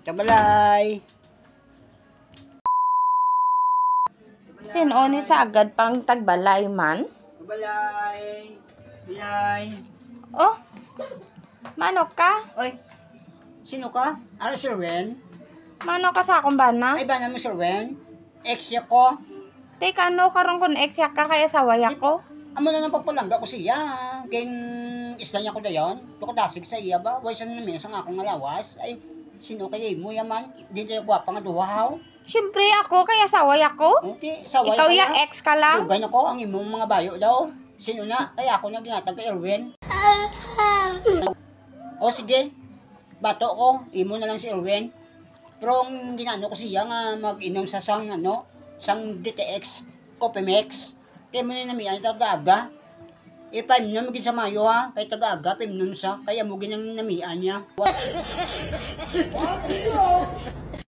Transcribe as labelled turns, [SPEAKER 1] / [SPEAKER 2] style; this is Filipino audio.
[SPEAKER 1] Kabalay.
[SPEAKER 2] Sino ni sagad pang tagbalay man?
[SPEAKER 1] Kabalay. Bilay.
[SPEAKER 2] Oh, manok ka?
[SPEAKER 1] Oy, sino ka? Ano Sir Wen?
[SPEAKER 2] Manok ka sa akong bana?
[SPEAKER 1] Ay, ba naman Sir Wen? Ex niya ko.
[SPEAKER 2] Teka, ano karong kun ex yak ka kaya sawaya ko?
[SPEAKER 1] Amo na nang pagpalangga ko siya. Kaya isla niya ko na yun. Tukadasig sa iya ba? Way sa namin sa akong ngalawas. Ay, sino kaya mo yaman? Di tayo gwapa nga duhaw.
[SPEAKER 2] Siyempre ako kaya sawaya ko.
[SPEAKER 1] Okay, saway
[SPEAKER 2] Ikaw
[SPEAKER 1] kaya.
[SPEAKER 2] ya ex ka lang?
[SPEAKER 1] Dugay na ko ang imong mga bayo daw. Sino na? Kaya ako na ginatag kay Erwin. O sige, bato ko, imo na lang si Erwin. Pero ang ginano ko siya nga mag-inom sa sang DTX Copemex. Kaya mo na namiyan tagaga. E 5 na maging sa Mayo ha, kay tagaga 5 nun sa, kaya mo ginang namiyan niya.